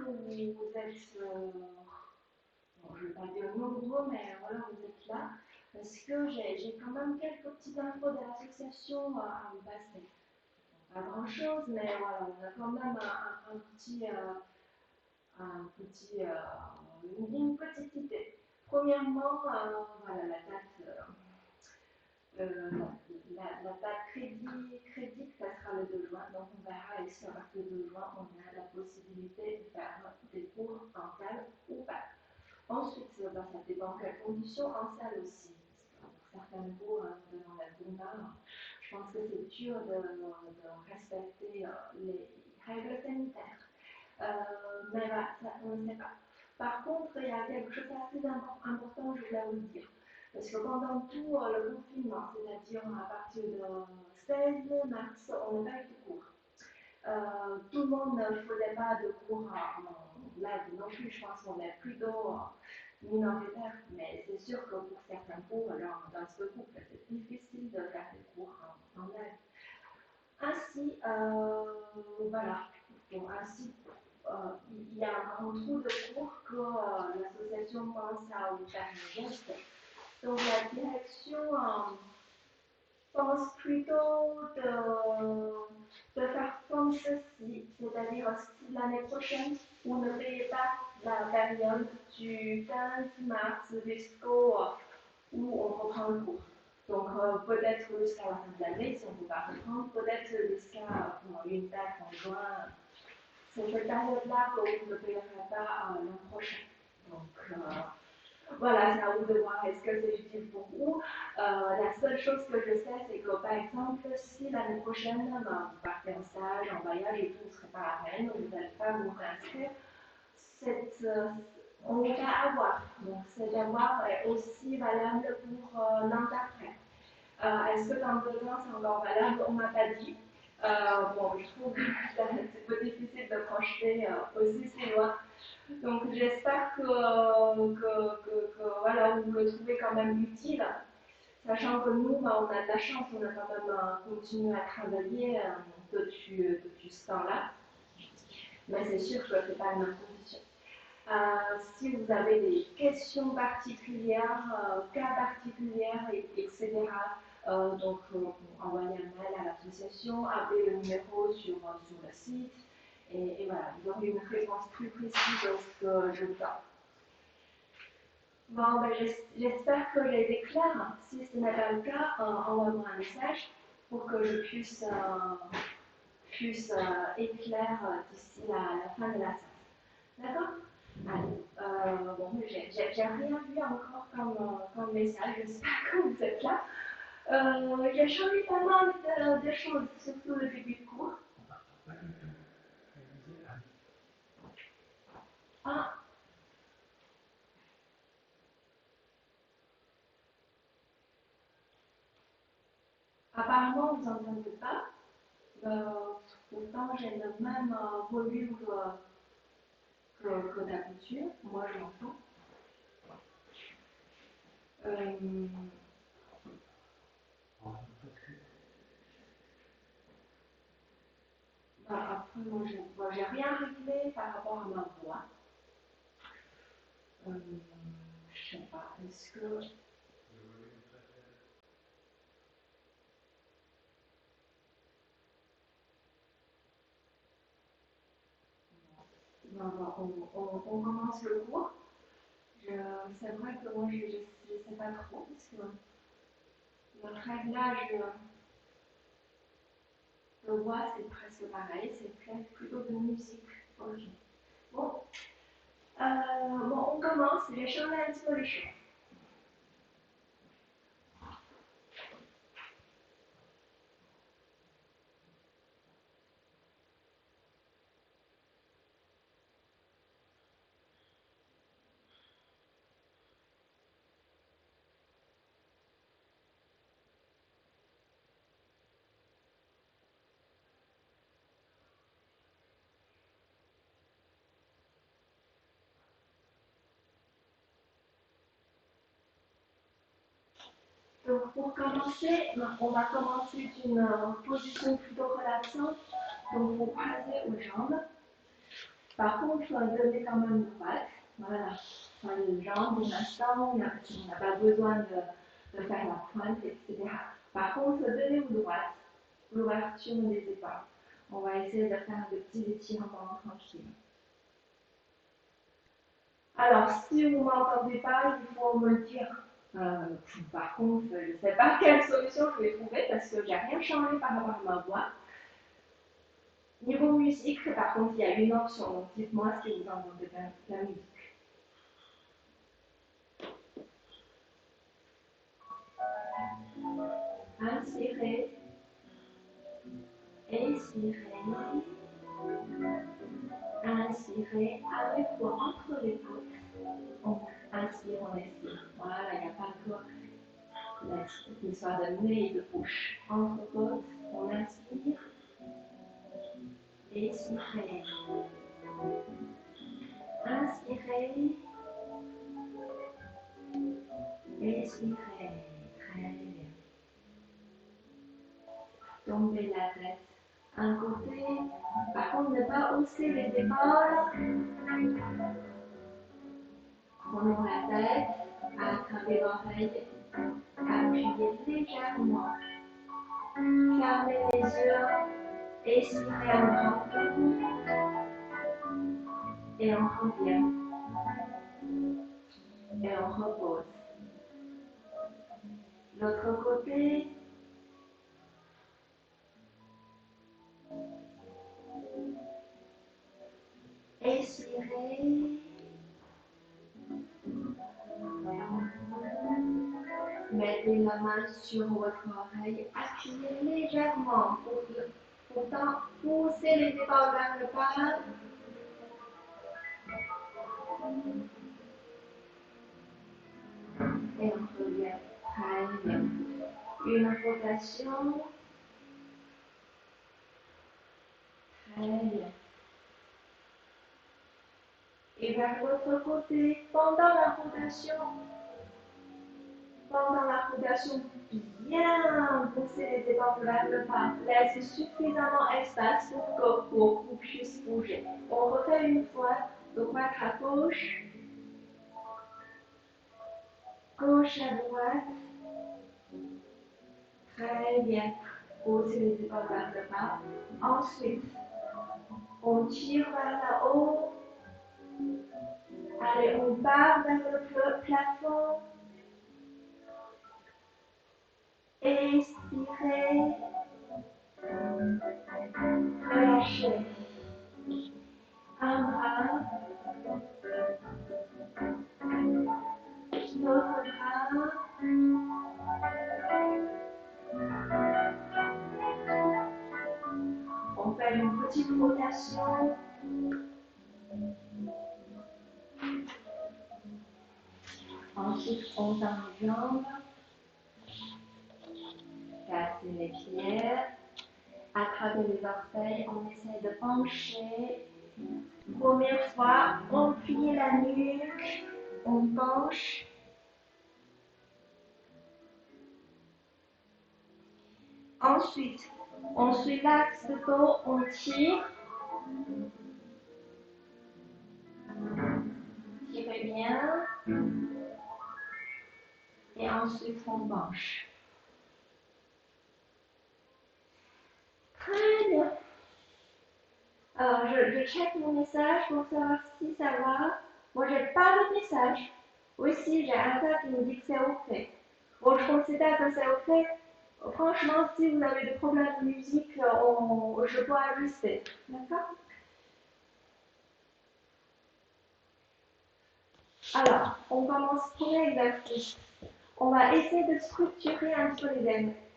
que vous êtes, bon, je ne vais pas dire nombreux, mais voilà, vous êtes là, parce que j'ai quand même quelques petites infos de l'association à vous passer. Pas grand-chose, mais voilà, on a quand même une petite idée. Premièrement, voilà, la date crédit, ça sera le 2 juin, donc on verra ici à partir du 2 juin, on a la possibilité de faire des cours en salle ou pas. Ensuite, ça dépend quelles conditions en salle aussi. Pour certains cours, dans la Zumba, je pense que c'est dur de respecter les règles sanitaires. Mais voilà, ça, on ne sait pas. Par contre, il y a quelque chose d'assez important, je voulais vous dire. Parce que pendant tout le confinement, c'est-à-dire à partir de 16 mars, on n'a pas eu de cours. Tout le monde ne faisait pas de cours en live non plus, je pense qu'on est plutôt minoritaire, mais c'est sûr que pour certains cours, alors, dans ce groupe, c'est difficile de faire des cours en live. Ainsi, voilà, donc ainsi, il y a un grand trou de cours que l'association pense à vous faire un geste. Donc la direction pense plutôt de faire comme ceci, c'est-à-dire si l'année prochaine, vous ne payez pas la période du 15 mars jusqu'au où on reprend le cours. Donc peut-être jusqu'à la fin de l'année, si on ne peut pas reprendre, peut-être jusqu'à une date en juin. C'est cette période-là que vous ne payerez pas l'an prochain. Donc voilà, c'est à vous de voir est-ce que c'est utile pour vous. La seule chose que je sais, c'est que par exemple, si l'année prochaine, vous partez en stage, en voyage et tout, ne serait pas la peine, vous n'allez pas vous réinscrire, on n'est qu'à avoir. Donc cet avoir est aussi valable pour l'an d'après. Est-ce que dans 2 ans c'est encore valable? On ne m'a pas dit. Bon, je trouve que c'est un peu difficile de projeter aussi ces lois. Donc j'espère que voilà, vous le trouvez quand même utile, sachant que nous, on a de la chance, on a quand même continué à travailler depuis ce temps-là. Mais c'est sûr que ce n'est pas une imposition. Si vous avez des questions particulières, cas particuliers, etc., donc envoyez un mail à l'association, appelez le numéro sur le site, et voilà, vous aurez une réponse plus précise de ce que je vous donne. Bon, ben, j'espère que j'ai été claire. Si ce n'est pas le cas, envoie-moi un message pour que je puisse éclairer d'ici la fin de la séance. D'accord? Allez, bon, j'ai rien vu encore comme message, j'espère que vous êtes là. J'ai changé pas mal de choses, surtout le début de cours. Ah, apparemment, vous n'entendez pas. Pourtant, j'ai le même volume que d'habitude. Moi, je l'entends. Après, moi, j'ai rien réglé par rapport à ma voix. Je sais pas, est-ce que... On commence le cours. C'est vrai que moi, je ne sais pas trop, parce que le réglage de voix, c'est presque pareil, c'est plutôt de musique. Ok. Bon, on commence. J'ai changé un petit peu les choses. Donc, pour commencer, on va commencer d'une position plutôt relaxante. Donc, vous croisez aux jambes. Par contre, donnez quand même droite. Voilà. Enfin, les jambes, pour l'instant, on n'a pas besoin de faire la pointe, etc. Par contre, donnez-vous droite. L'ouverture des épaules. On va essayer de faire de petits étirements tranquilles. Alors, si vous ne m'entendez pas, il faut me le dire. Par contre, je ne sais pas quelle solution je vais trouver parce que j'ai rien changé par rapport à ma voix. Niveau musique, par contre, il y a une option. Donc, dites-moi si vous entendez la musique. Inspirez, expirez, inspirez avec vos entre les côtes. On inspire, on expire. Voilà, il n'y a pas de l'histoire de nez et de bouche. Entre côtes, on inspire, expirez. Inspirez, expirez. Très bien. Tombez la tête un côté. Par contre, ne pas hausser les épaules. Prenons la tête, attrapez l'oreille, appuyez légèrement. Fermez les yeux, expirez un grand coup et on revient. Et on repose. L'autre côté. Expirez. Mettez la main sur votre oreille, appuyez légèrement pour pousser les épaules vers le bas. Et on revient. Très bien. Une rotation. Très bien. Et vers l'autre côté, pendant la rotation, bien pousser les épaules vers le bas. Laissez suffisamment d'espace pour que vos coups puissent bouger. On refait une fois, droite à gauche, gauche à droite. Très bien. Poussez les épaules vers le bas. Ensuite, on tire vers le haut. Allez, on part vers le plafond. Expirez. Relâchez. Un bras. L'autre bras. On fait une petite rotation. Ensuite, on tend les jambes. Cassez les pieds. Attrapez les orteils. On essaie de pencher. Première fois, on plie la nuque. On penche. Ensuite, on suit l'axe de dos, on tire. Tirez bien. Et ensuite, on penche. Très bien. Alors, je check mon message pour savoir si ça va. Moi, j'ai pas de message. Aussi, j'ai un tas qui me dit que c'est OK. Bon, je considère que c'est OK. Franchement, si vous avez des problèmes de musique, je peux ajuster. D'accord? Alors, on commence premier exercice. On va essayer de structurer un peu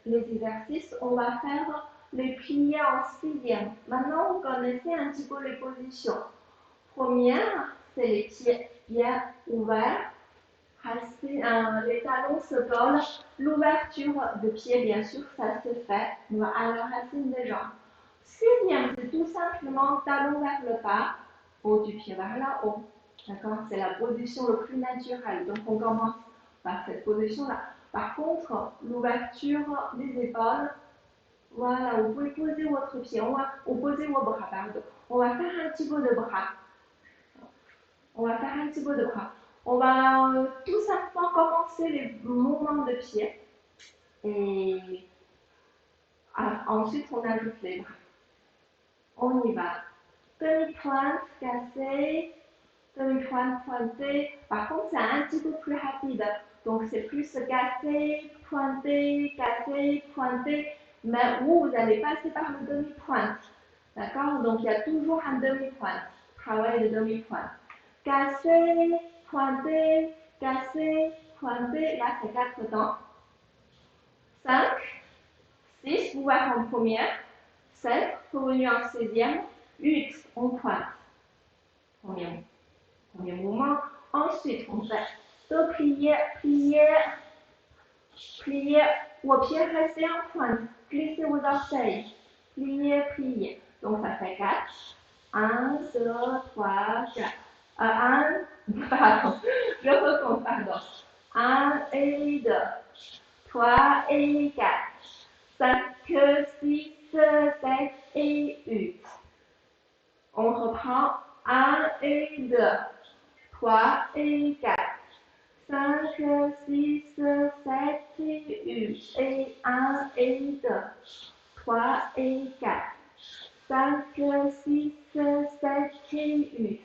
les exercices. On va faire les pliés en 6e. Maintenant, vous connaissez un petit peu les positions. Première, c'est les pieds bien ouverts. Les talons se collent. L'ouverture de pied, bien sûr, ça se fait à la racine des jambes. 6e, c'est tout simplement talon vers le bas, haut du pied vers le haut. D'accord? C'est la position la plus naturelle. Donc, on commence par cette position-là. Par contre, l'ouverture des épaules, voilà, vous pouvez poser votre pied, vous posez vos bras, pardon. On va faire un petit peu de bras. On va faire un petit peu de bras. On va tout simplement commencer les mouvements de pied. Et ensuite, on ajoute les bras. On y va. Demi-pointe, cassé. Demi-pointe, pointé. Par contre, c'est un petit peu plus rapide. Donc, c'est plus cassé, pointé, cassé, pointé. Mais vous allez passer par le demi-pointe. D'accord? Donc, il y a toujours un demi-pointe. Travail de demi-pointe. Cassé, pointé, cassé, pointé. Là, c'est 4 temps. 5, 6, vous voyez en première. 7, revenu en 16e. 8, on pointe. Premier mouvement. Ensuite, on fait deux pliés, pliés, pliés. Vos pieds restez en pointe. Glissez vos orteils. Pliés, pliés. Donc, ça fait 4. 1, 2, 3, 4. 1, pardon, je recompte, pardon. 1 et 2, 3 et 4, 5, 6, 7 et 8. On reprend 1 et 2, 3 et 4, 5, 6, 7 et 8. Et 1 et 2, 3 et 4, 5, 6, 7 et 8.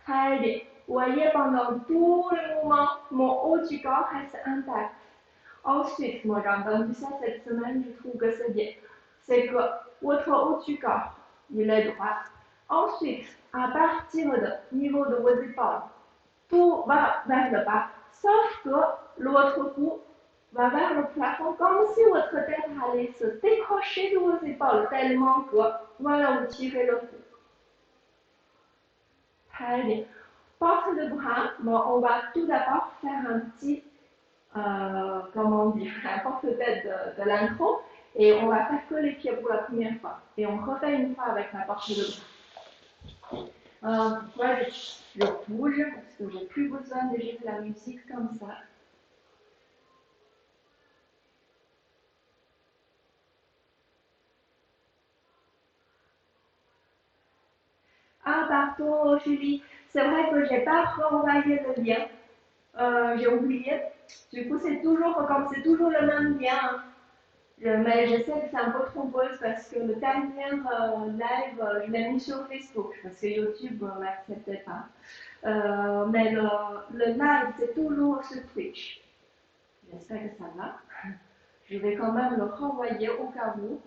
Très bien. Vous voyez, pendant tout le mouvement, mon haut du corps reste intact. Ensuite, moi j'ai entendu ça cette semaine, je trouve que c'est bien. C'est que votre haut du corps, il est droit. Ensuite, à partir du niveau de vos épaules, tout va vers le bas, sauf que l'autre cou va vers le plafond, comme si votre tête allait se décrocher de vos épaules, tellement que, voilà, vous tirez le cou. Très bien. Porte de bras, bon, on va tout d'abord faire un petit, comment dire, un porte-tête de l'intro, et on va faire que les pieds pour la première fois. Et on refait une fois avec la porte de bras. Moi, je bouge, parce que j'ai plus besoin de jouer de la musique comme ça. Ah, pardon, Julie, c'est vrai que j'ai pas renvoyé le lien. J'ai oublié. Du coup, c'est toujours, comme c'est toujours le même lien, mais je sais que c'est un peu trompeuse parce que le dernier live, je l'ai mis sur Facebook parce que YouTube ne l'acceptait pas. Mais le live, c'est toujours sur Twitch. J'espère que ça va. Je vais quand même le renvoyer au cas où.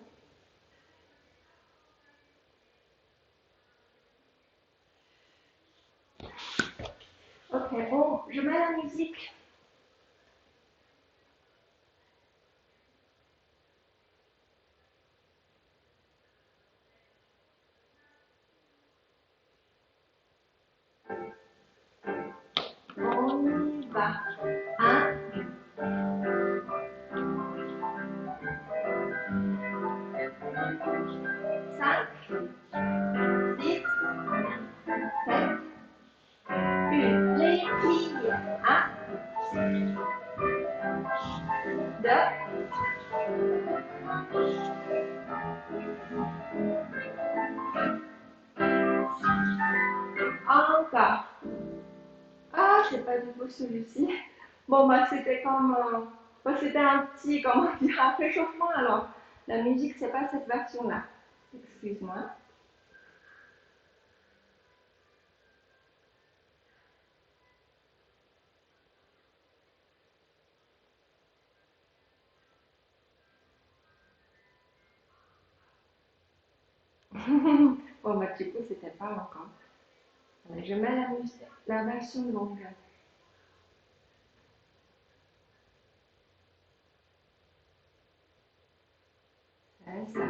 Ok, bon, je mets la musique. On y va. 1, 5, 6, 7, 8. Les filles. 1, 2, encore. Ah, c'est pas du tout celui-ci. Bon, bah, c'était comme. C'était un petit, comment dire, un réchauffement. Alors, la musique, c'est pas cette version-là. Excuse-moi. Bon, bah, du coup, c'était pas encore. Je mets la musique, la version longue. C'est ça.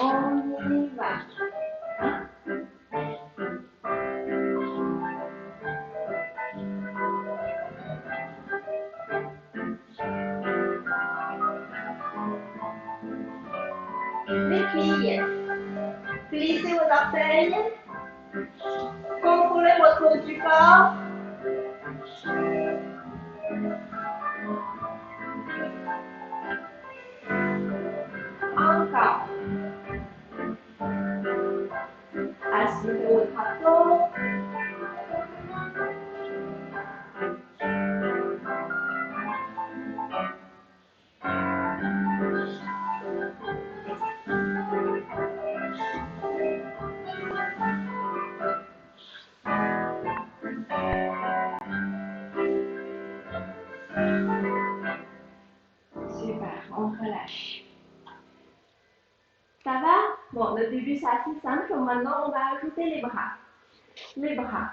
On y va. Les filles, plissez vos orteils. Contrôlez votre haut du corps. Encore. Assurez votre abdos. le début c'est assez simple. Maintenant, on va ajouter les bras. Les bras.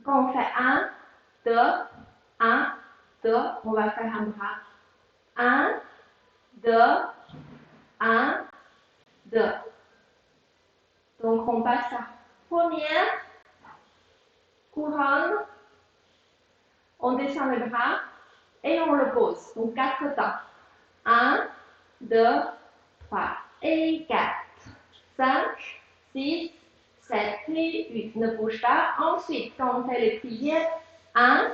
Quand on fait 1, 2, 1, 2, on va faire un bras. 1, 2, 1, 2. Donc, on passe à première couronne. On descend le bras et on le pose. Donc, 4 temps. 1, 2, 3 et 4. 5, 6, 7 et 8. Ne bouge pas. Ensuite, quand on fait les prières, 1,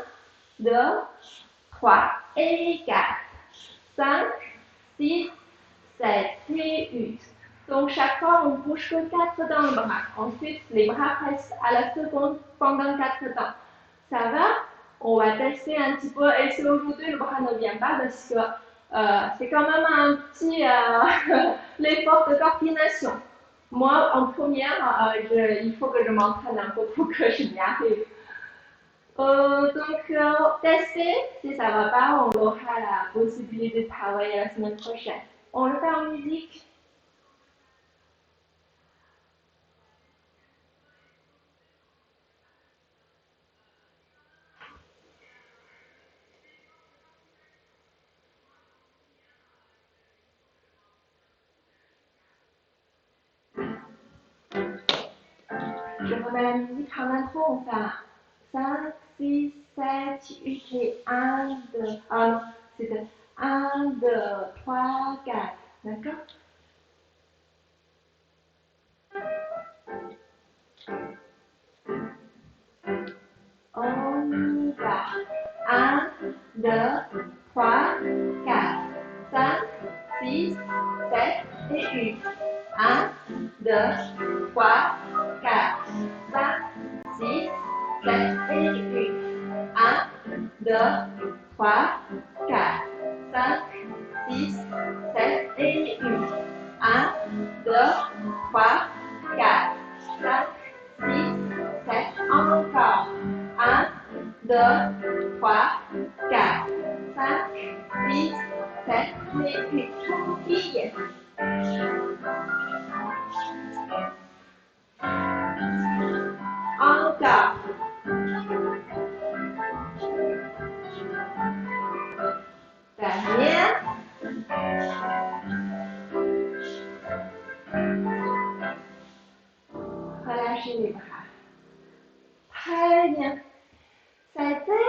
2, 3 et 4. 5, 6, 7 et 8. Donc, chaque fois, on bouge que 4 dans le bras. Ensuite, les bras restent à la seconde pendant 4 temps. Ça va? On va tester un petit peu. Et si aujourd'hui le bras ne vient pas, parce que c'est quand même un petit l'effort de coordination. Moi, en première, il faut que je m'entraîne un peu pour que je y arrive. Donc, tester. Si ça ne va pas, on aura la possibilité de travailler la semaine prochaine. On le fait en musique. Je remets la musique en intro, on fait 5, 6, 7, 8 et 1, 2. Ah non, c'était 1, 2, 3, 4. D'accord? On y va. 1, 2, 3, 4, 5, 6, 7 et 8. 1, 2, 3, 4, 5, 6, 7 et 8. 1, 2, 3, 4, 5, 6, 7 et 8. 1, 2, 3, 4, 5, 6, 7. Encore. 1, 2, 3, 4, 5, 6, 7 et 8. Pliez. Encore. Dernière. Relâchez les bras. Très bien. Ça a été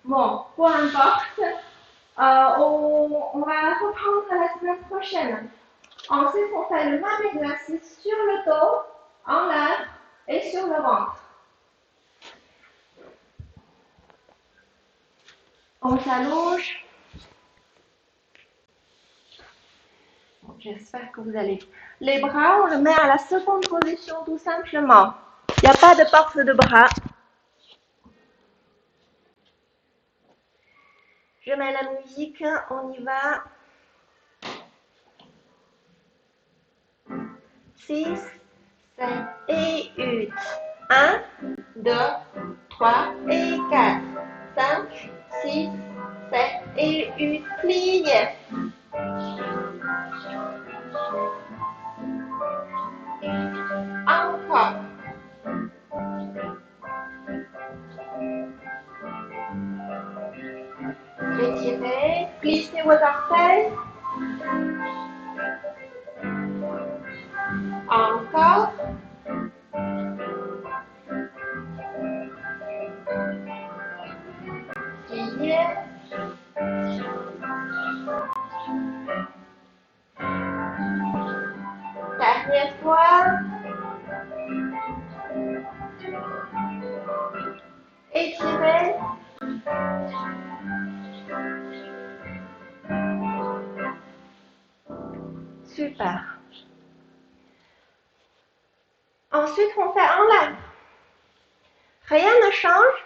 bon, peu importe. On va reprendre la semaine prochaine. Ensuite, on fait le même exercice sur le dos, en l'air et sur le ventre. On s'allonge. Bon, j'espère que vous allez. Les bras, on le met à la seconde position tout simplement. Il n'y a pas de porte de bras. Je mets la musique, on y va. 6, 7 et 8. 1, 2, 3 et 4. 5, 6, 7 et 8. Pliez. Encore. Étirez. Plissez vos orteils. Encore. Pliez. Dernière fois. Étirez. Super. Ensuite, on fait en live. Rien ne change.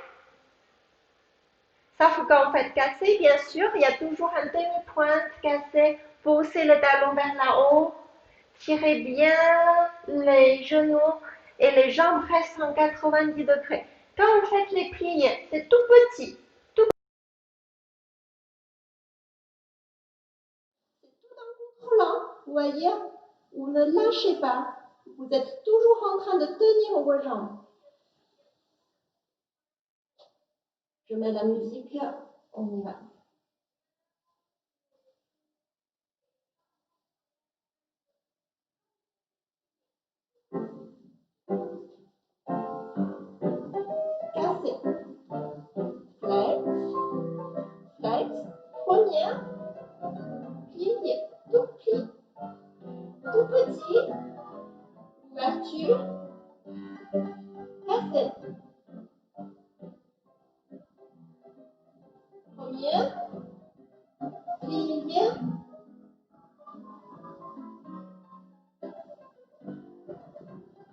Sauf qu'en fait cassé, bien sûr, il y a toujours un demi-pointe cassé. Poussez le talon vers là-haut. Tirez bien les genoux et les jambes restent en 90 degrés. Quand vous faites les pliés, c'est tout petit. C'est tout en contrôlant, vous voyez. Vous ne lâchez pas. Vous êtes toujours en train de tenir vos jambes. Je mets la musique. On y va. Cassez. Flex. Flex. Première. Plie. Tout plie. Tout petit. Ouverture. Cassez. Première. Plie.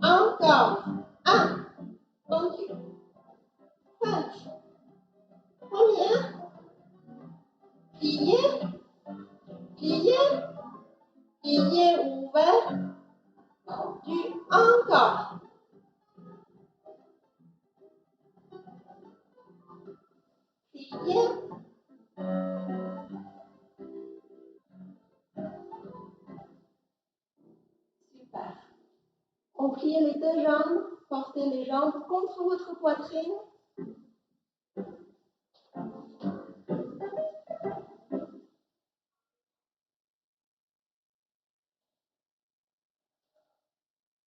Encore. Un. Tendu. Punch. Première. Plié. Plié. Plié. Ouvert. Tendu. Encore. Plié. Super. On plie les deux jambes. Portez les jambes contre votre poitrine.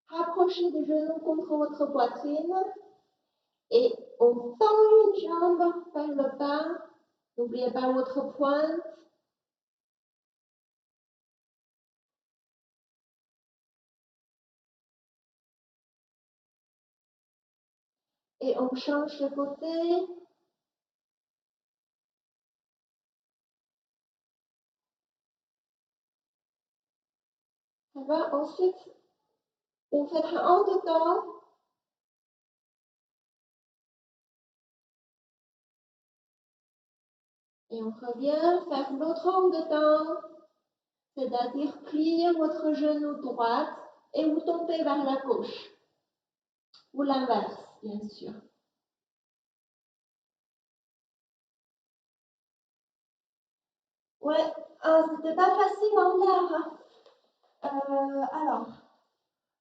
Rapprochez les genoux contre votre poitrine. Et on tend une jambe vers le bas. N'oubliez pas votre pointe. Et on change de côté. Ça va? Ensuite, on fait un en dedans. Et on revient faire l'autre en dedans. C'est-à-dire plier votre genou droit et vous tombez vers la gauche. Ou l'inverse, bien sûr. Ouais, c'était pas facile en l'air. Alors,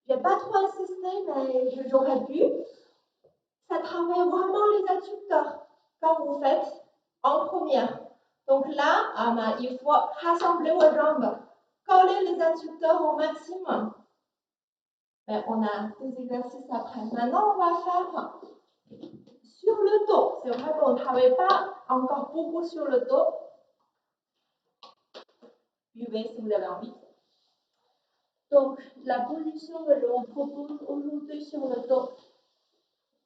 j'ai pas trop insisté, mais j'aurais pu. Ça travaille vraiment les adducteurs, comme vous faites en première. Donc là, il faut rassembler vos jambes, coller les adducteurs au maximum. Mais on a des exercices après. Maintenant, on va faire sur le dos. C'est vrai qu'on ne travaille pas encore beaucoup sur le dos. Buvez si vous avez envie. Donc, la position que je vous propose aujourd'hui sur le dos,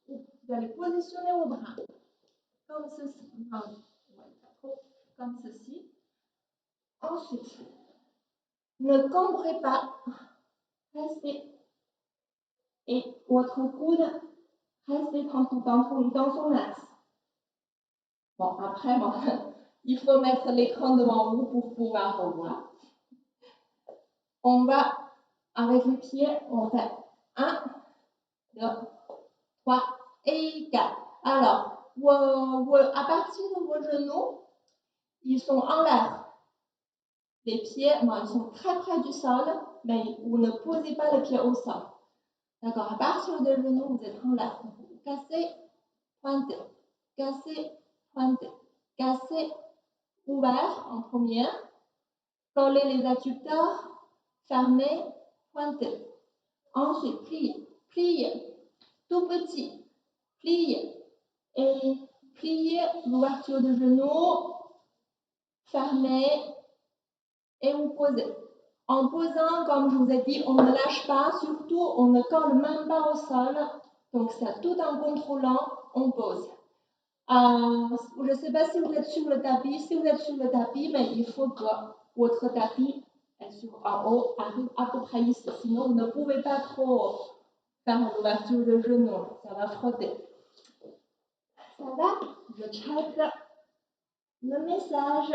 vous allez positionner vos bras comme ceci. Non, comme ceci. Ensuite, ne cambrez pas. Restez. Et votre coude, restez dans son axe. Bon, après, il faut mettre l'écran devant vous pour pouvoir revoir. On va, avec les pieds, on fait 1, 2, 3 et 4. Alors, à partir de vos genoux, ils sont en l'air. Les pieds, ils sont très près du sol, mais vous ne posez pas les pieds au sol. D'accord, à partir de genoux, vous êtes en l'air. Cassez, pointez, cassez, pointez, cassez, ouvert en première, collez les adducteurs, fermez, pointez. Ensuite, pliez, pliez, tout petit, pliez et pliez l'ouverture de genoux, fermez et vous posez. En posant, comme je vous ai dit, on ne lâche pas, surtout on ne colle même pas au sol. Donc c'est tout en contrôlant, on pose. Je ne sais pas si vous êtes sur le tapis. Si vous êtes sur le tapis, mais il faut que votre tapis en haut arrive à peu près ici. Sinon, vous ne pouvez pas trop faire l'ouverture de genou. Ça va frotter. Ça va? Je check le message.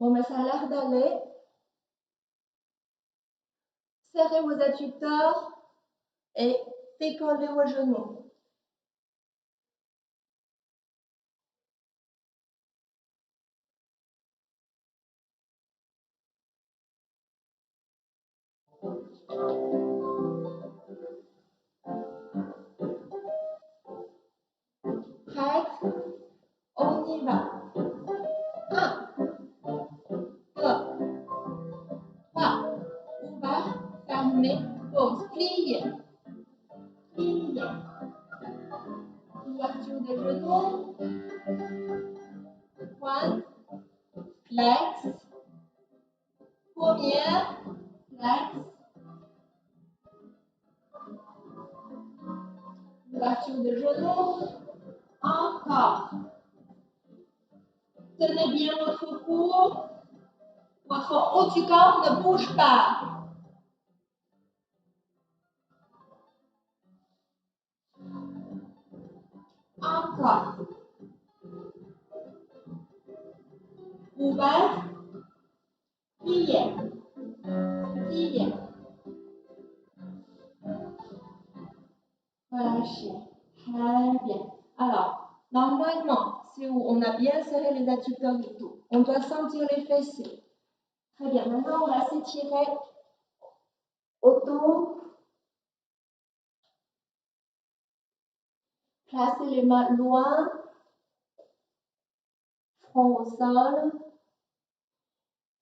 Bon, mais ça a l'air d'aller. Serrez vos adducteurs et décollez vos genoux. Plié. Ouverture des genoux. Pointe. Flex. Paumière. Flex. Ouverture des genoux. Encore. Tenez bien votre cou. Votre haut du corps ne bouge pas. Encore. Ouvert. Plié. Plié. Relâchez. Très bien. Alors, normalement, c'est où on a bien serré les adducteurs du dos. On doit sentir les fessiers. Très bien. Maintenant, on va s'étirer autour. Placez les mains loin. Front au sol.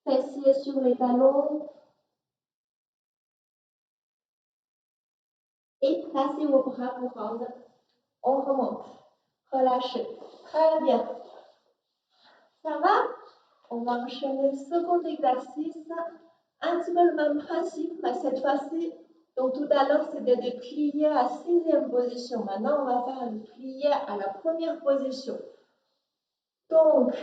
Fessiers sur les talons. Et placez vos bras pour rendre. On remonte. Relâchez. Très bien. Ça va? On va enchaîner le second exercice. Un petit peu le même principe, mais cette fois-ci, donc tout à l'heure, c'était des pliés à 6e position. Maintenant, on va faire un plié à la première position. Donc,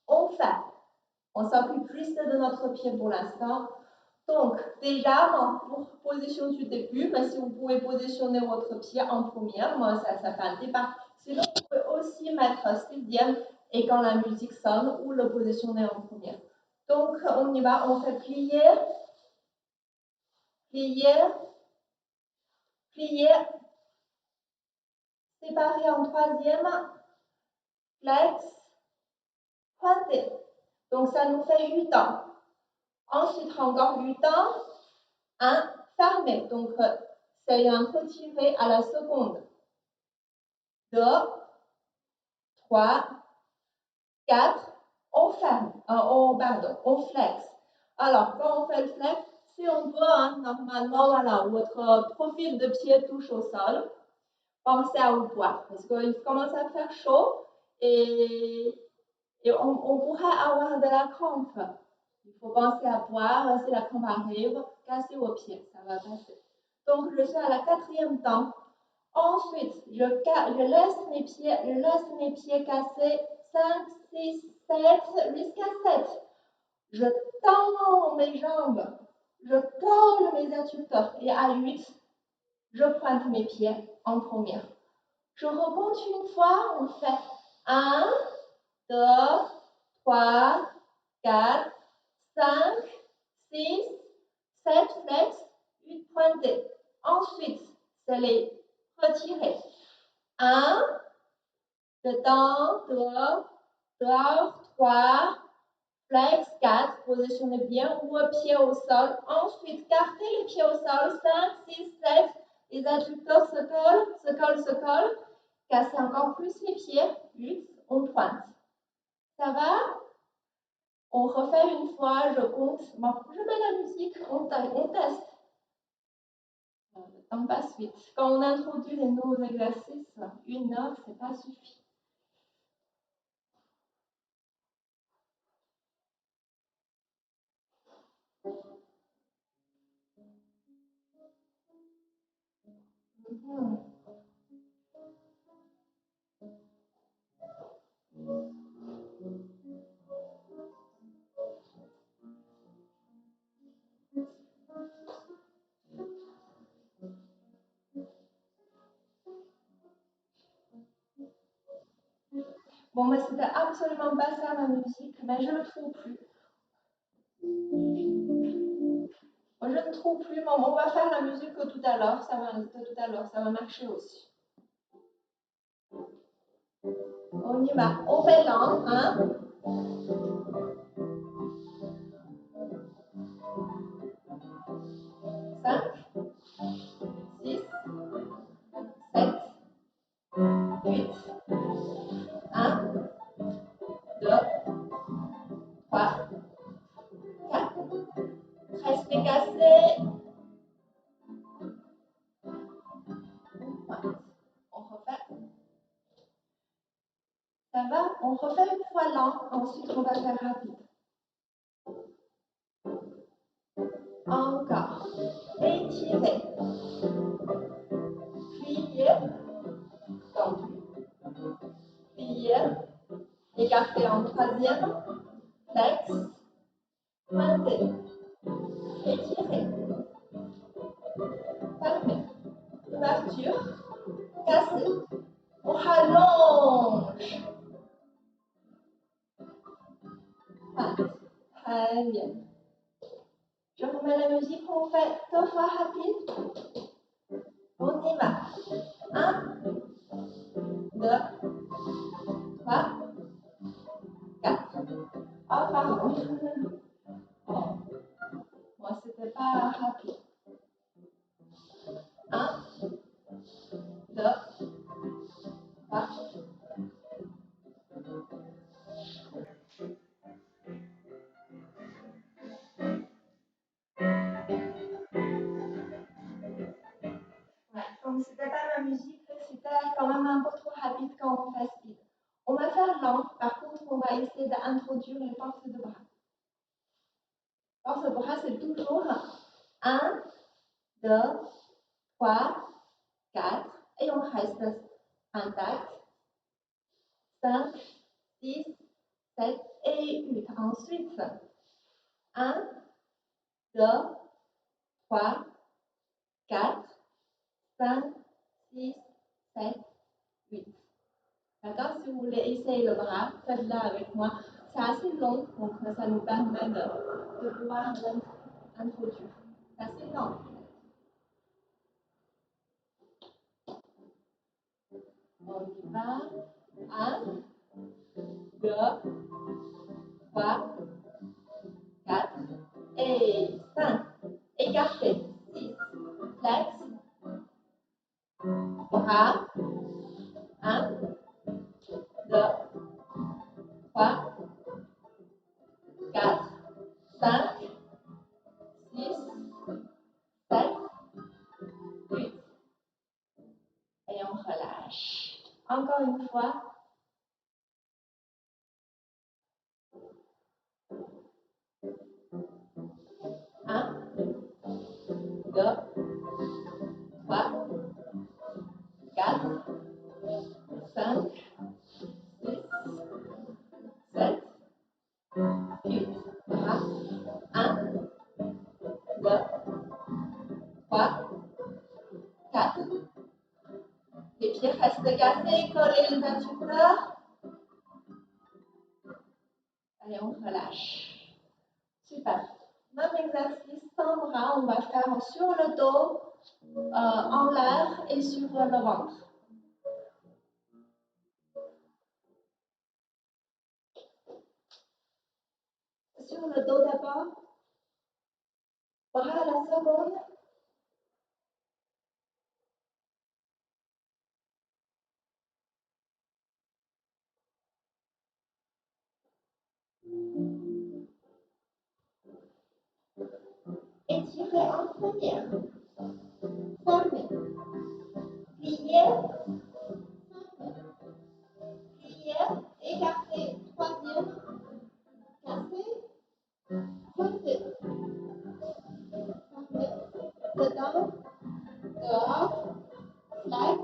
on s'occupe juste de notre pied pour l'instant. Donc, déjà, pour position du début, mais si vous pouvez positionner votre pied en première, moi, ça fait un départ. Sinon, vous pouvez aussi mettre 6e et quand la musique sonne, ou le positionner en première. Donc, on y va, on fait plier, plier, plier, séparer en 3e, flex, pointer. Donc, ça nous fait 8 ans. Ensuite, encore 8 ans, 1, fermé. Donc, c'est un retiré à la seconde. 2, 3, 4, on ferme, on flex. Alors, quand on fait le flex, si on veut, normalement, voilà, votre profil de pied touche au sol, pensez à vous boire, parce qu'il commence à faire chaud et on pourrait avoir de la crampe. Il faut penser à boire, si la crampe arrive, cassez vos pieds, ça va passer. Donc, je suis à la 4e temps. Ensuite, je laisse mes pieds casser 5, 6, 7, jusqu'à 7. Je tends mes jambes, je colle mes adducteurs et à 8, je pointe mes pieds en première. Je recompte une fois, on fait 1, 2, 3, 4, 5, 6, 7 flex, 8 pointés. Ensuite, c'est les retirer. 1, dedans, dehors, dehors, 3, flex, 4, positionnez bien, ou pied au sol. Ensuite, cartez les pieds au sol, 5, 6, 7, les adducteurs se collent, se collent, se collent. Cassez encore plus les pieds, 8, on pointe. Ça va? On refait une fois, je compte. Bon, je mets la musique, on teste. Le temps passe vite. Quand on introduit les nouveaux exercices, 1 heure, c'est pas suffisant. Bon, moi, c'était absolument pas ça ma musique, mais je ne le trouve plus. Moi, je ne trouve plus, mais on va faire la musique que tout à l'heure, ça va marcher aussi. On y va, on fait lent, hein. 5, 6, 7, 8, 1, 2, 3, 4. Restez cassés. On refait une fois lent, ensuite on va faire rapide. Encore. Étirer. Plier. Donc, plier. Écarter en troisième. Flex. Pointer. Étirer. Fermer. Ouverture. Casser. On rallonge. Très bien. Je remets la musique, on fait 2 fois rapide. On y va. 1, 2, 3, 4. Ah, pardon. Oh, moi, c'était pas rapide. 1, 2, 3. Ouais, comme c'était pas ma musique, c'était quand même un peu trop rapide quand on fait speed. On va faire lent, par contre, on va essayer d'introduire les forces de bras. Force de bras, c'est toujours 1, 2, 3, 4, et on reste intact. 5, 6, 7 et 8. Ensuite, 1, 2, 3, 4, 5, 6, 7, 8. D'accord? Si vous voulez essayer le bras, faites-le avec moi. C'est assez long, donc ça nous permet de pouvoir introduire. C'est assez long. On y va. 1, 2, 3, 4 et 5. Écartez. 6. Flex. Bras. 1, 2, 3, 4, 5, 6, 7, 8. Et on relâche. Encore une fois. 1, 2, 3, 4, 5, 6, 7, 8. Bras. 1, 2, 3, 4. Les pieds restent cassés, collez les adducteurs. Allez, on relâche. Super. Même exercice sans bras, on va faire sur le dos, en l'air et sur le ventre. Sur le dos d'abord. Bras à la seconde. Étirez en première. Fermez. Pliez. Fermez. Pliez. Écartez. Troisième. Cassez. Pointez. Fermez. Dedans. Dehors. Flex.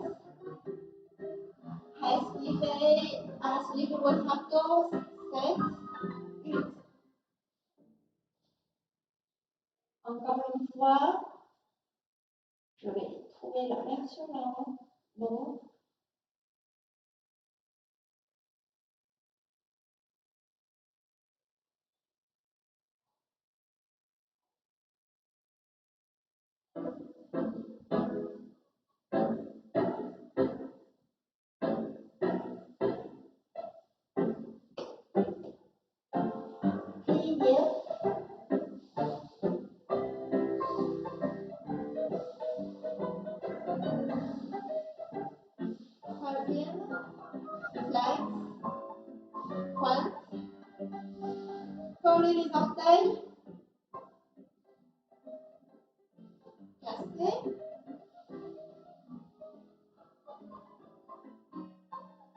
Respirez. Inspirez votre abdos. 7, 8. Encore une fois. Je vais trouver la version là. Bon. Pliez. Troisième. Flex. Pointe. Collez les orteils. Cassez.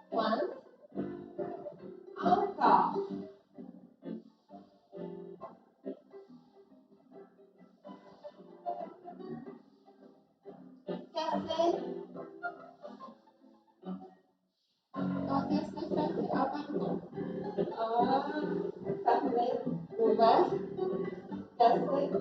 Pointe. cassé. Quand cassé, fermé. Ah, pardon. Ah, fermé, ouvert, cassé.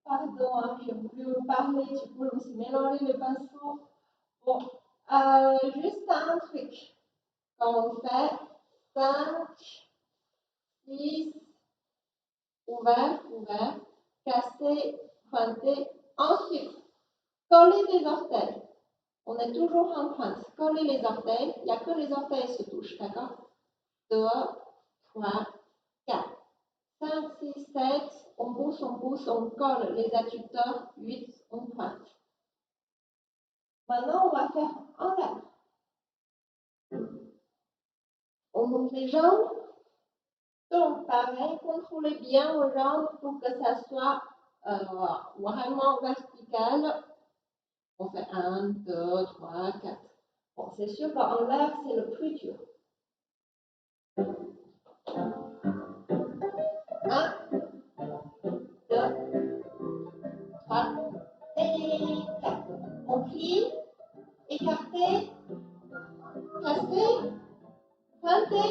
Pardon, hein, j'ai voulu vous parler, du coup, je me suis mélangé les pinceaux. Bon, juste un truc. Quand on fait 5, 6, ouvert, ouvert, cassé, pointé. Ensuite, coller les orteils. On est toujours en pointe. Coller les orteils. Il n'y a que les orteils qui se touchent, d'accord? 2, 3, 4, 5, 6, 7. On pousse, on colle les adducteurs. 8, on pointe. Maintenant, on va faire en l'air. On monte les jambes. Donc, pareil, contrôlez bien vos jambes pour que ça soit vraiment vertical. On fait 1, 2, 3, 4. Bon, c'est sûr qu'en l'air, c'est le plus dur. 1, 2, 3 et 4. On plie, écarté, cassé, pointé,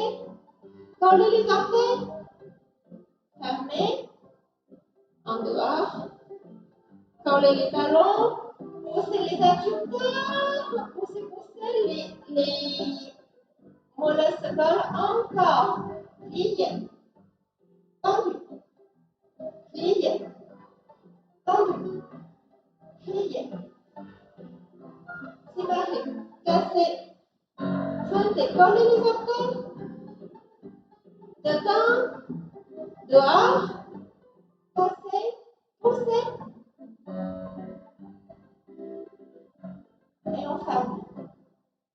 coller les orteils, fermer, en dehors, coller les talons, pousser les adducteurs, pousser, les mollets se collent encore, plie, tendu, plie, tendu, plie, séparé, cassé, pointé, coller les orteils, dedans, dehors, passer, pousser, et on ferme.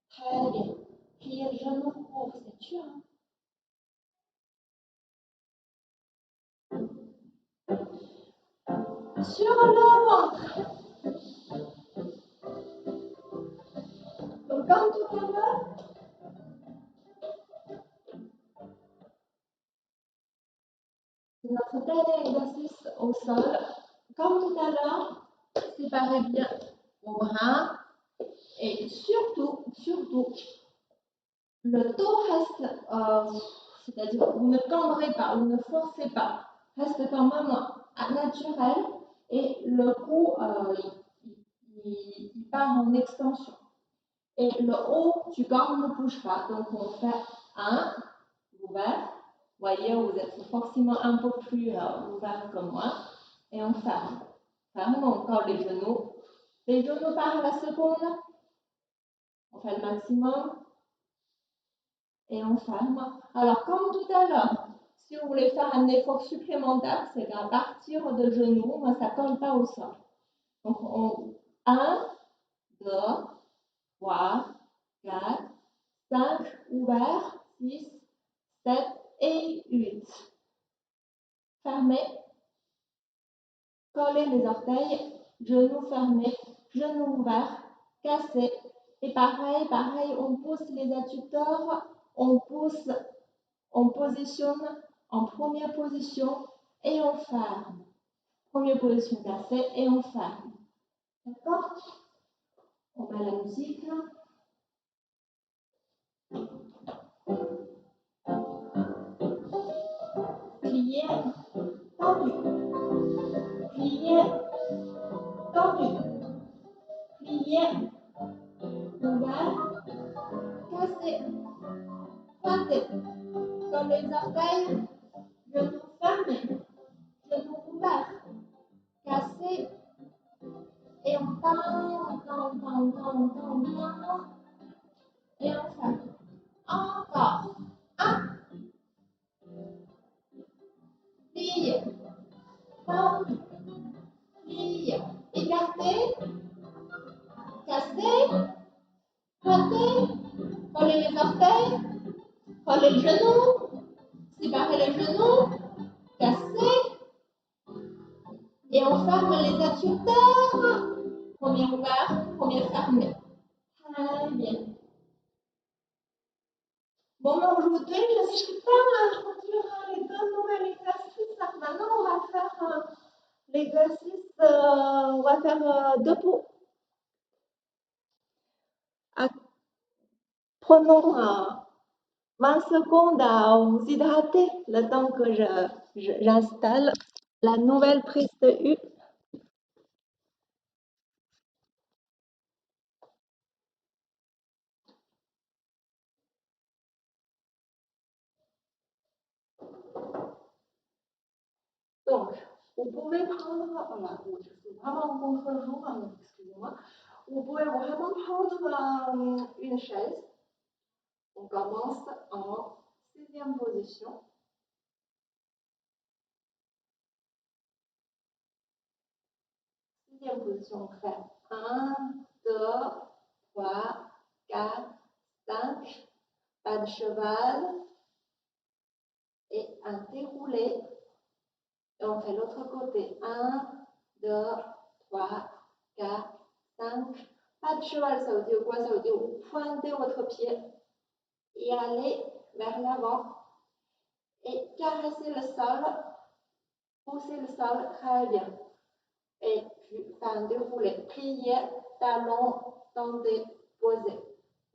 Très bien. Pliez le genou pour c'est dur. Sur le ventre. Donc, comme tout à l'heure, notre dernier exercice au sol. Comme tout à l'heure, séparez bien vos bras et surtout, le dos reste, c'est-à-dire vous ne cambrez pas, vous ne forcez pas, reste quand même naturel et le cou, il part en extension. Et le haut du corps ne bouge pas. Donc on fait 1, ouvert. Vous voyez, vous êtes forcément un peu plus ouvert que moi. Et on ferme. Ferme encore les genoux. Les genoux par la seconde. On fait le maximum. Et on ferme. Alors, comme tout à l'heure, si vous voulez faire un effort supplémentaire, c'est qu'à partir de genoux, moi, ça ne colle pas au sol. Donc, 1, 2, 3, 4, 5, ouvert, 6, 7 et 8. Fermez. Collez les orteils, genoux fermés, genoux ouverts, cassés. Et pareil, on pousse les adducteurs, on pousse, on positionne en première position et on ferme. Première position cassée et on ferme. D'accord? On met la musique. Plié, tendu. Plié, tendu. Plié, ouvert, cassé, pointé. Comme les orteils, genoux fermés, genoux ouverts, cassé. Et on tend. Et on ferme. Encore. 1, plie, tendu, plie, écarté, cassé, pointé, coller les orteils, coller le genou, séparer les genoux, casser, et on ferme les adducteurs. Premier ouvert, premier fermé. Très bien. Moment route 2, je ne suis pas à introduire les deux nouvelles exercices. Maintenant, on va faire l'exercice, on va faire debout. Prenons 20 secondes à vous hydrater le temps que j'installe la nouvelle prise de U. Donc, vous pouvez prendre, voilà, je suis vraiment en contre-jour, excusez-moi. Vous pouvez vraiment prendre une chaise. On commence en 6e position. 6e position, on fait 1, 2, 3, 4, 5, pas de cheval et un déroulé. Et on fait l'autre côté. 1, 2, 3, 4, 5. Pas de cheval, ça veut dire quoi? Ça veut dire vous pointez votre pied et allez vers l'avant et caressez le sol, poussez le sol très bien. Et puis faire un déroulé, plier, talon, tendez, posez.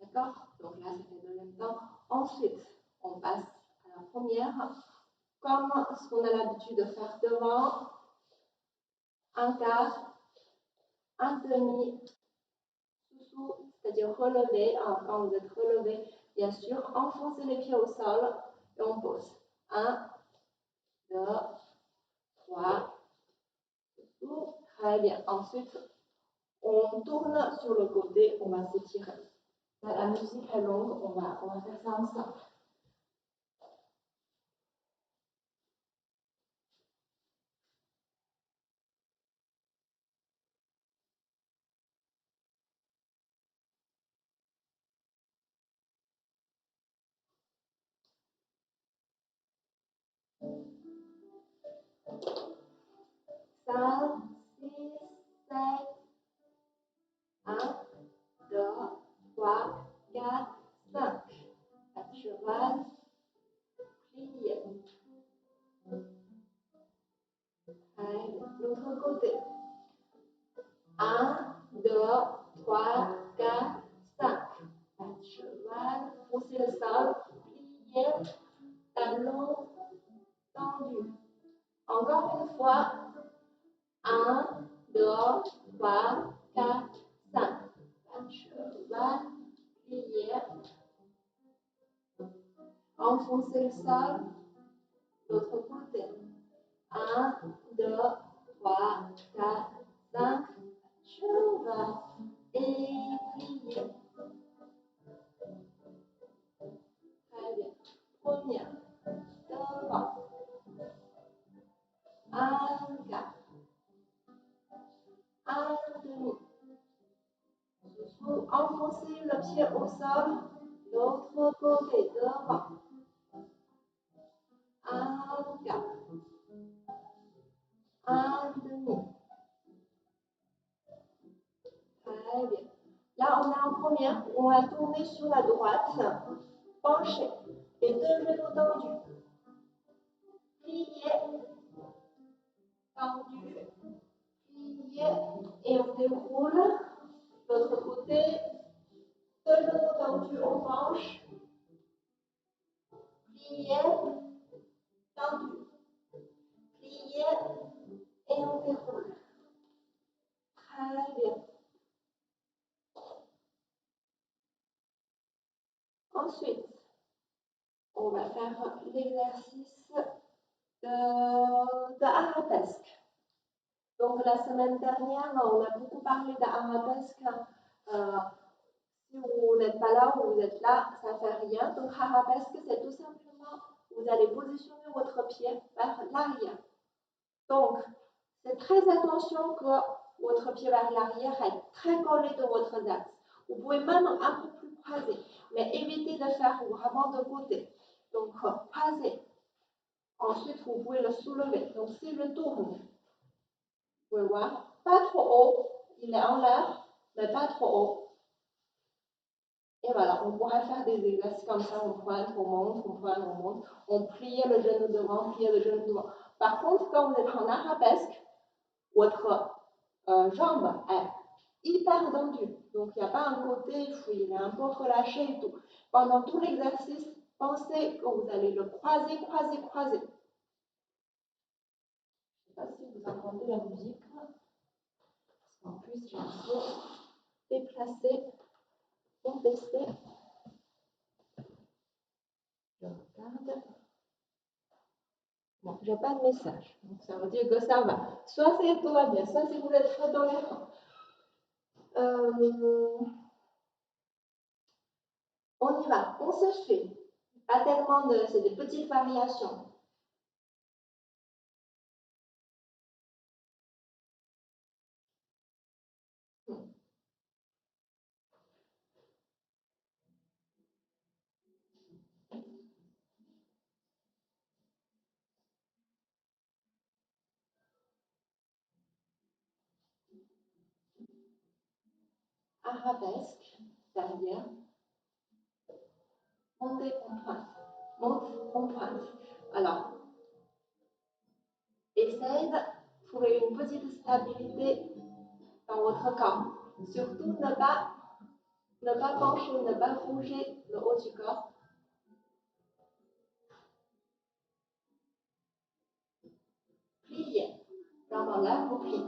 D'accord? Donc là, ça fait le même temps. Ensuite, on passe à la première. Comme ce qu'on a l'habitude de faire devant, un quart, un demi, sous-sous, c'est-à-dire relever. Quand vous êtes relevé, bien sûr, enfoncez les pieds au sol et on pose. 1, 2, 3, sous, très bien. Ensuite, on tourne sur le côté, on va s'étirer. La musique est longue, on va faire ça ensemble. Ça, 6, 7, 1, 2, 3, 4, 5. Pas de cheval, plié. Allez, l'autre côté. 1, 2, 3, 4, 5. Pas de cheval, poussez le sol, plié, talon tendu. Encore une fois. 1, 2, 3, 4, 5. Pas de cheval, plié. Enfoncez le sol. L'autre côté. 1, 2, 3, 4, 5. Cheval. Et plié. Très bien. Première. Devant. Un quart. Un demi. Sous. Enfoncez le pied au sol. L'autre côté. Devant. Un quart. Un demi. Très bien. Là, on est en première. On va tourner sur la droite. Pencher. Les deux genoux tendus. Plier. Tendu. Plier. Et on déroule. L'autre côté. Deux genoux tendus. On penche. Plier. Tendu. Plier. Et on déroule. Très bien. Ensuite, on va faire l'exercice de arabesque. Donc, la semaine dernière, on a beaucoup parlé d'arabesque. Si vous n'êtes pas là ou vous êtes là, ça ne fait rien. Donc, arabesque, c'est tout simplement, vous allez positionner votre pied vers l'arrière. Donc, faites très attention que votre pied vers l'arrière est très collé de votre axe. Vous pouvez même un peu plus croiser, mais évitez de faire vraiment de côté. Donc, croisez. Ensuite, vous pouvez le soulever. Donc, si je tourne, vous pouvez voir, pas trop haut, il est en l'air, mais pas trop haut. Et Et voilà, on pourrait faire des exercices comme ça, on pointe, on monte, on pointe, on monte, on plie le genou devant, plie le genou devant. Par contre, quand vous êtes en arabesque, votre jambe est hyper tendue. Donc, il n'y a pas un côté, il est un peu relâché et tout. Pendant tout l'exercice, pensez que vous allez le croiser, croiser, croiser. Je ne sais pas si vous entendez la musique. En plus, je vais déplacer mon PC. Je regarde. Bon, je n'ai pas de message. Donc, ça veut dire que ça va. Soit c'est tout va bien, soit si vous êtes très dans les on y va. On se fait. Pas tellement de. C'est des petites variations. Arabesque, derrière. Montez, on pointe. Monte, on pointe. Alors, essayez de trouver une petite stabilité dans votre corps. Surtout ne pas pencher, ne pas bouger le haut du corps. Pliez. Vraiment là, vous pliez.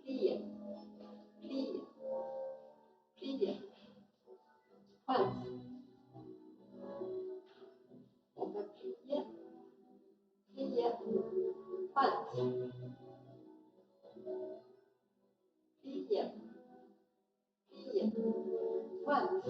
Pliez. Pliez. Pliez. Pointe. On va plier. Plier. Pointe. Plier. Plier. Pointe.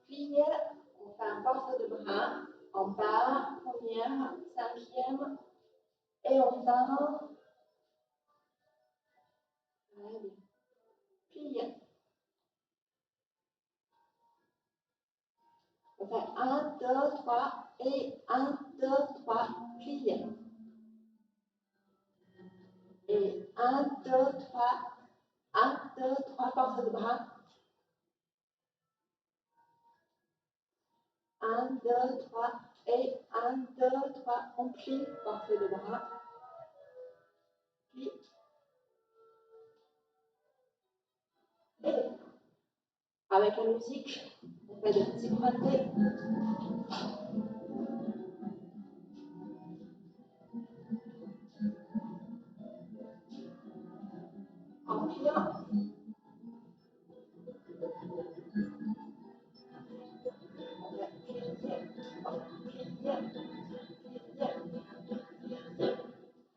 Plier. On fait un porte de bras. En bas, première, cinquième. Et on tend. Très bien. Plier. On fait 1, 2, 3 et 1, 2, 3, plier. Et 1, 2, 3, 1, 2, 3, porte de bras. 1, 2, 3 et 1, 2, 3, on plie, porte de bras. Plie. Et avec la musique, on fait des petits pointés. En pliant.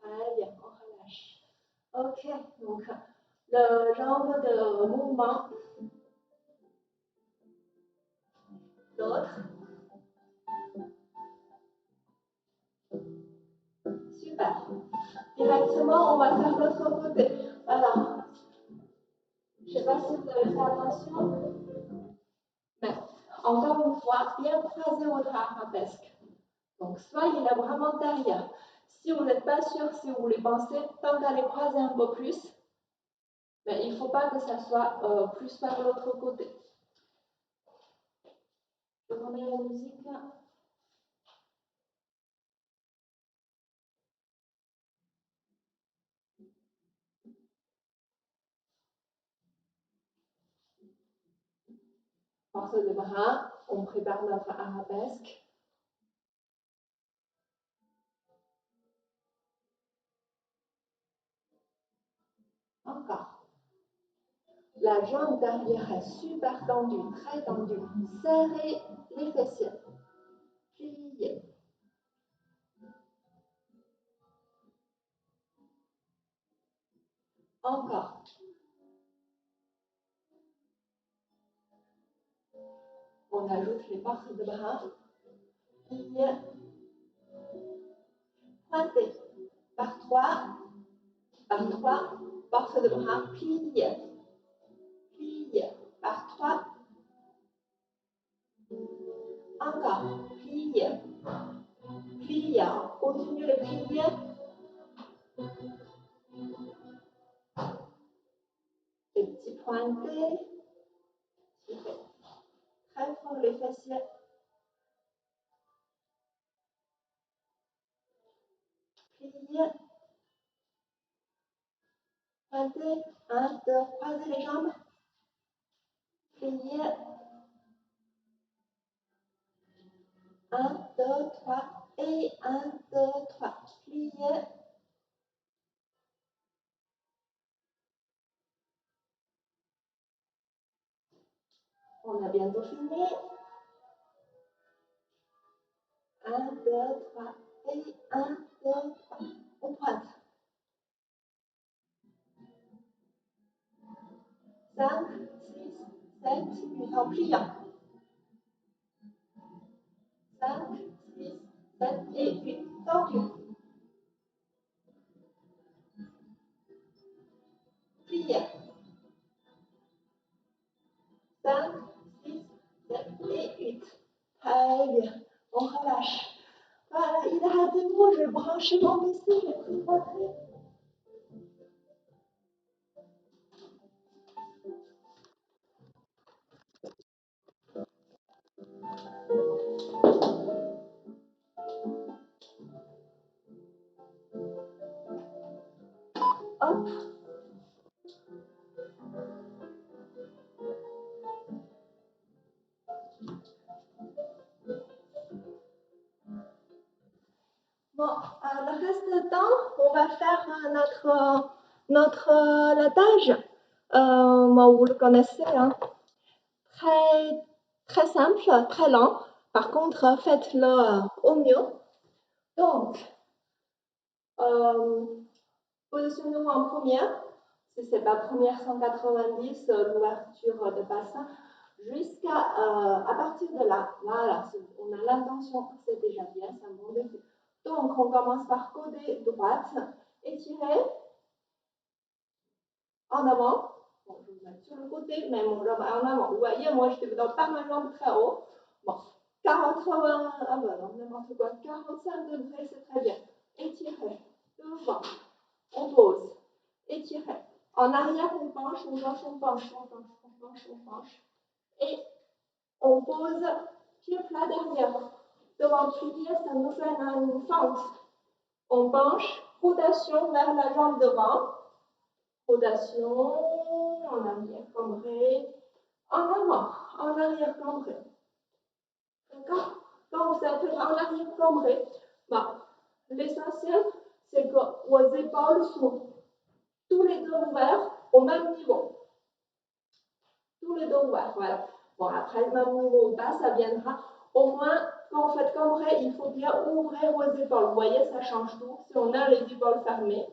Très bien, on relâche. Ok, donc le genre de mouvement. L'autre. Super. Directement, on va faire l'autre côté. Alors, je ne sais pas si vous avez fait attention, mais encore une fois, bien croiser votre arabesque. Donc, soyez là vraiment derrière. Si vous n'êtes pas sûr, si vous voulez penser, tant qu'à les croiser un peu plus, mais il ne faut pas que ça soit plus par l'autre côté. Je remets la musique. Force de bras, on prépare notre arabesque. Encore. La jambe derrière est super tendue, très tendue. Serrez les fessiers. Pliez. Encore. On ajoute les portes de bras. Pliez. Pointez. Par 3. Par 3. Porte de bras. Pliez. Pliez. Par 3. Encore. Pliez. Pliez. Continuez de plier. pointer, tirer. Très fort les fessiers. Plier. Pointer. 1, 2, croisez les jambes. Plier. 1, 2, 3. Et 1, 2, 3. Plier. On a bientôt fini. 1, 2, 3. Et 1, 2, 3. On pointe. 5, 6, 7, 8. En pliant. 5, 6, 7 et 8. Tendu. Plier. 5, 6, 7 et 8. Très bien. On relâche. Voilà, il a raté moi, je vais brancher mon PC, je vais tout rentrer. Hop. Bon, le reste du temps, on va faire notre latage. Vous le connaissez, hein? Très, très simple, très lent. Par contre, faites-le au mieux. Donc, positionnez-vous en première. Si ce n'est pas première 190, l'ouverture de bassin, jusqu'à à partir de là. Voilà, on a l'intention, c'est déjà bien, c'est un bon début. Donc, on commence par côté droite, étirer en avant. Bon, je vais vous mettre sur le côté, mais mon jambe en avant. Vous voyez, moi, je développe pas ma jambe très haut. Bon, 80, ah ben non, n'importe quoi, 45 degrés, c'est très bien. Étirer, devant, on pose, étirer. En arrière, on penche, on penche, on penche, on penche, on penche, on penche. Et on pose pied plat derrière. Devant plier, ça nous mène à une fente. On penche, rotation vers la jambe devant. Rotation, en arrière cambré, en avant, en arrière cambré. D'accord? Quand vous êtes en arrière cambré, l'essentiel, c'est que vos épaules sont tous les deux ouverts au même niveau. Tous les deux ouverts, voilà. Bon, après, le même niveau ou pas, ça viendra. Au moins, quand vous faites cambré, il faut bien ouvrir vos épaules. Vous voyez, ça change tout. Si on a les épaules fermées,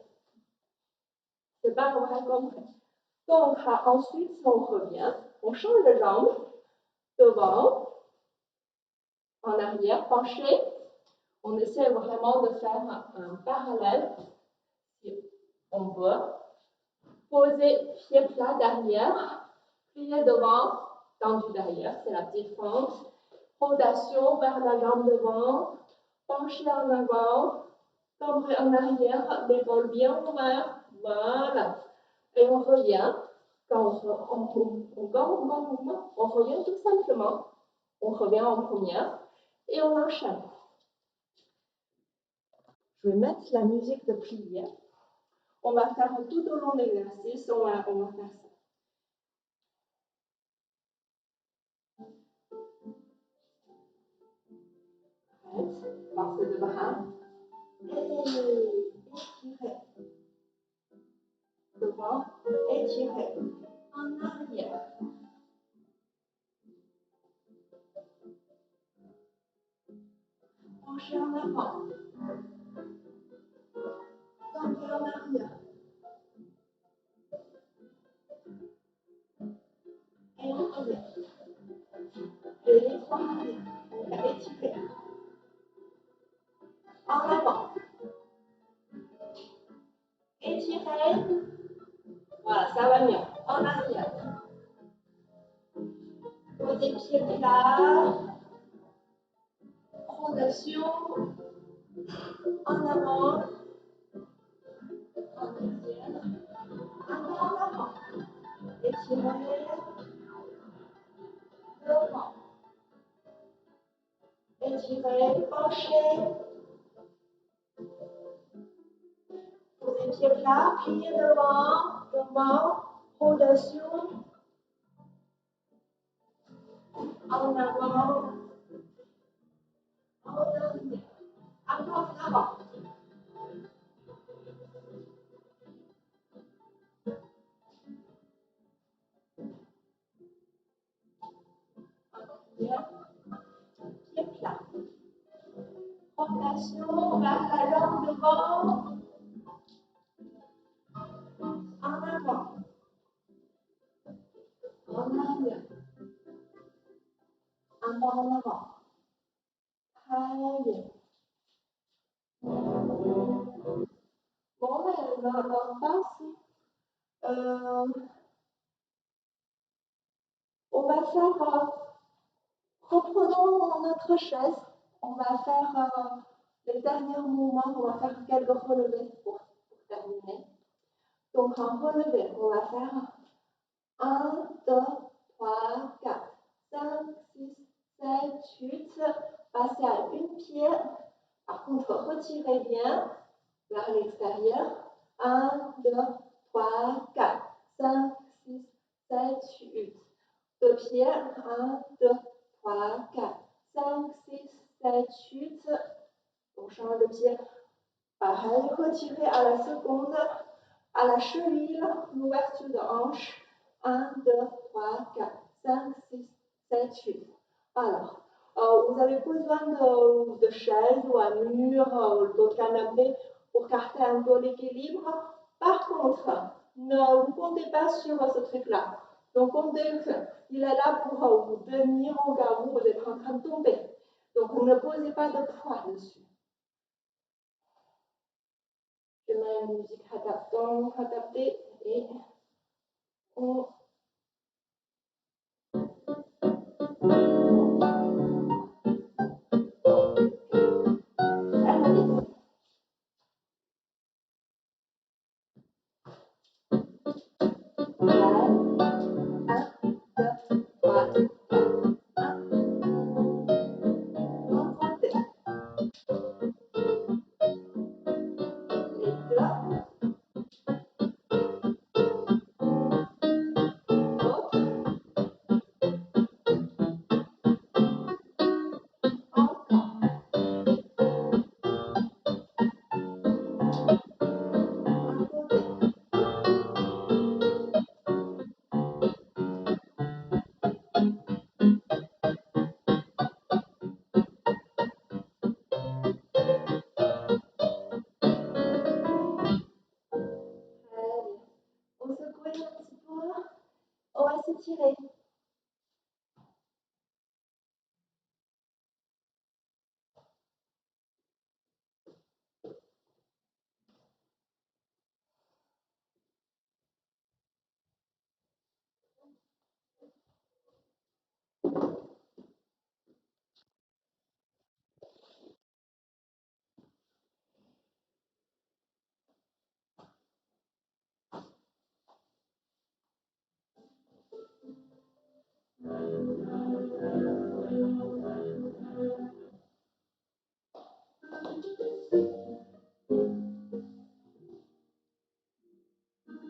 c'est pas un vrai cambré. Donc, ensuite, si on revient, on change de jambe, devant, en arrière, penché. On essaie vraiment de faire un parallèle, si on veut. Poser pied plat derrière, plier devant, tendu derrière, c'est la petite fente. Rotation vers la jambe devant, pencher en avant, cambré en arrière, l'épaule bien ouverte, voilà. Et on revient. Quand on revient tout simplement. On revient en première et on enchaîne. Je vais mettre la musique de plier. On va faire tout au long de l'exercice, on va faire ça. Arrête, force de bras. Et étirer. Devant, étirer. En arrière. Pencher en avant. Tomber en arrière. Et on revient. Et en arrière. On va étirer. En avant. Étirer. Voilà, ça va mieux. En arrière. Posez pied plat. Rotation. En avant. En arrière. En avant. Étirer. tirer devant. Étirer, pencher. Posez pieds plats, pliez devant, rotation. En avant, en arrière. Encore en avant. Bien. Pieds plats. Rotation vers la jambe devant. En avant. En arrière. Encore en avant. Très bien. Bon, ben, on passe. On va faire, reprenons notre chaise. On va faire les derniers mouvements. On va faire quelques relevés pour terminer. Donc, en relevé, on va faire 1, 2, 3, 4, 5, 6, 7, 8. Passez à une pied. Par contre, retirez bien vers l'extérieur. 1, 2, 3, 4, 5, 6, 7, 8. Deux pieds. 1, 2, 3, 4, 5, 6, 7, 8. On change de pied. Pareil, retirez à la seconde. À la cheville, l'ouverture de hanche. 1, 2, 3, 4, 5, 6, 7, 8. Alors, vous avez besoin de chaise ou un mur ou de canapé pour garder un peu l'équilibre. Par contre, ne vous comptez pas sur ce truc-là. Donc, comptez qu'il est là pour vous tenir au cas où vous êtes en train de tomber. Donc, ne posez pas de poids dessus. Je mets une musique adaptée et on analyse. On secoue un petit peu. On va s'étirer.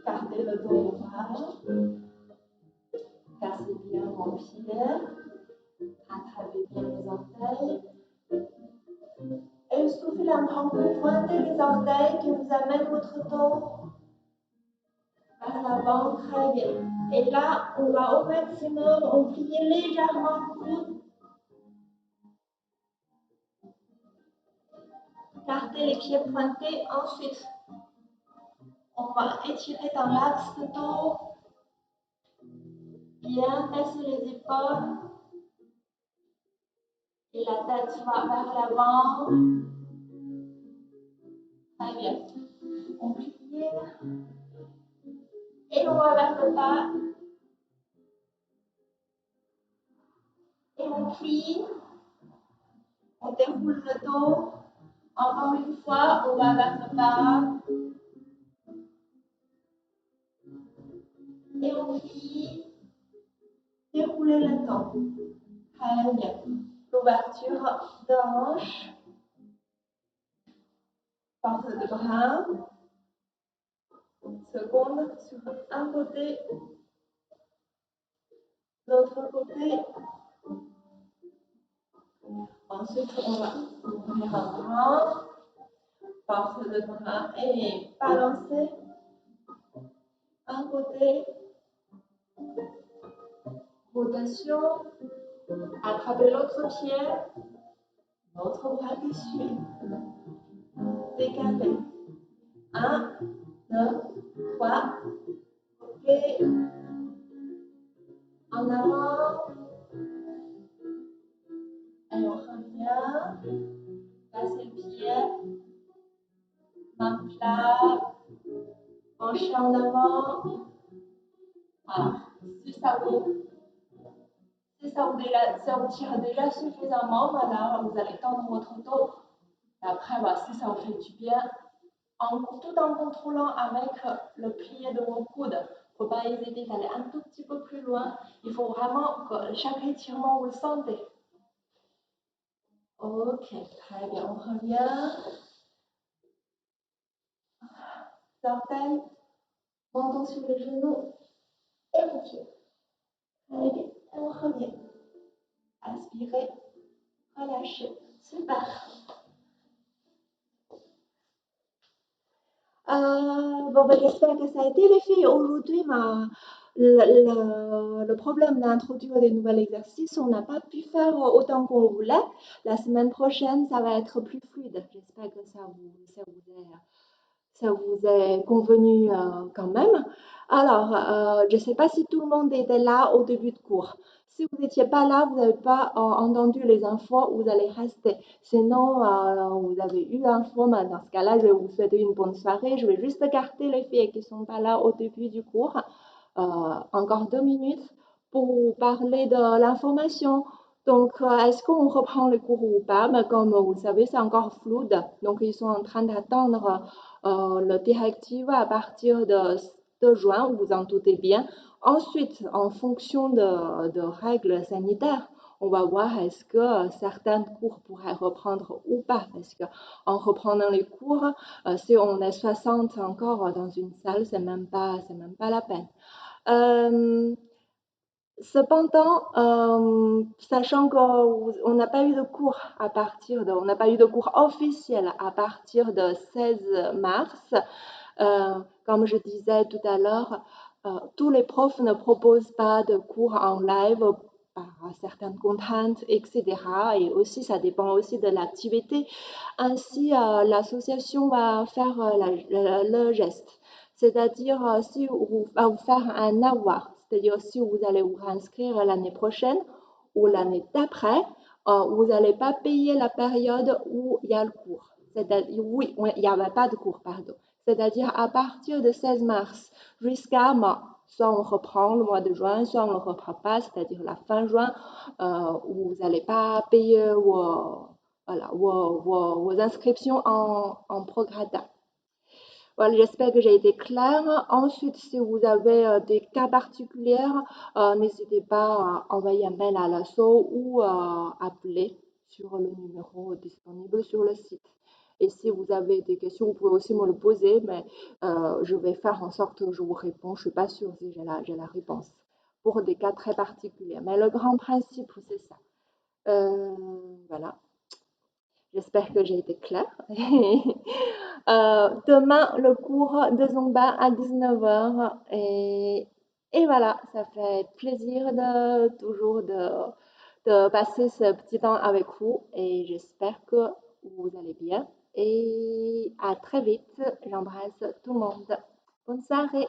Gardez le dos ouvert. Cassez bien vos pieds. Attrapez bien les orteils. Et soufflez un grand coup. Pointez les orteils qui vous amènent votre dos vers l'avant. Très bien. Et là, on va au maximum, on plie légèrement le coude. Gardez les pieds pointés. Ensuite, on va étirer dans l'axe de dos. Bien baisser les épaules. Et la tête va vers l'avant. Très bien. On plie. Et on va vers le bas. Et on plie. On déroule le dos. Encore une fois, on va vers le bas. Et on plie, dérouler le dos. Très bien. L'ouverture de hanche. Force de bras. Seconde sur un côté. L'autre côté. Ensuite, on va ouvrir un bras. Force de bras et balancer. Un côté. Rotation. Attrapez l'autre pied. L'autre bras qui suit. Décalez. 1, 2, 3. Ok. En avant. Et on revient. Passez le pied. Main plat. Penché en avant. Voilà. Si ça vous tire déjà suffisamment, voilà, vous allez tendre votre dos. Et après, bah, si ça vous fait du bien, tout en contrôlant avec le plié de vos coudes. Il ne faut pas hésiter d'aller un tout petit peu plus loin. Il faut vraiment que chaque étirement, vous le sentez. Ok, très bien. On revient. Orteils, menton sur les genoux et vos pieds. Très bien. Et on revient. Inspirez, relâchez. Super. Bon, ben, j'espère que ça a été les filles. Aujourd'hui, le problème d'introduire des nouveaux exercices, on n'a pas pu faire autant qu'on voulait. La semaine prochaine, ça va être plus fluide. J'espère que ça vous est convenu quand même. Alors, je ne sais pas si tout le monde était là au début de cours. Si vous n'étiez pas là, vous n'avez pas entendu les infos, vous allez rester. Sinon, vous avez eu l'info, mais dans ce cas-là, je vais vous souhaiter une bonne soirée. Je vais juste écarter les filles qui ne sont pas là au début du cours. Encore 2 minutes pour vous parler de l'information. Donc, est-ce qu'on reprend les cours ou pas? Mais comme vous le savez, c'est encore flou. Donc, ils sont en train d'attendre le directive à partir de juin, vous en doutez bien. Ensuite, en fonction de règles sanitaires, on va voir est-ce que certains cours pourraient reprendre ou pas. Parce qu'en reprenant les cours, si on est 60 encore dans une salle, c'est même pas la peine. Cependant, sachant qu'on n'a pas eu de cours on n'a pas eu de cours officiel à partir de 16 mars, comme je disais tout à l'heure, tous les profs ne proposent pas de cours en live par certaines contraintes, etc. Et aussi, ça dépend aussi de l'activité. Ainsi, l'association va faire le geste, c'est-à-dire si vous va vous faire un avoir, c'est-à-dire si vous allez vous réinscrire l'année prochaine ou l'année d'après, vous n'allez pas payer la période où il y a le cours. Oui, il n'y avait pas de cours, pardon. C'est-à-dire à partir de 16 mars jusqu'à soit on reprend le mois de juin, soit on ne le reprend pas, c'est-à-dire la fin juin, où vous n'allez pas payer vos inscriptions en prograda. Voilà, j'espère que j'ai été claire. Ensuite, si vous avez des cas particuliers, n'hésitez pas à envoyer un mail à l'assaut ou à appeler sur le numéro disponible sur le site. Et si vous avez des questions, vous pouvez aussi me le poser, mais je vais faire en sorte que je vous réponds. Je ne suis pas sûre si j'ai la réponse pour des cas très particuliers. Mais le grand principe, c'est ça. Voilà. J'espère que j'ai été claire. Demain, le cours de Zumba à 19h. Et voilà, ça fait plaisir toujours de passer ce petit temps avec vous. Et j'espère que vous allez bien. Et à très vite. J'embrasse tout le monde. Bonne soirée.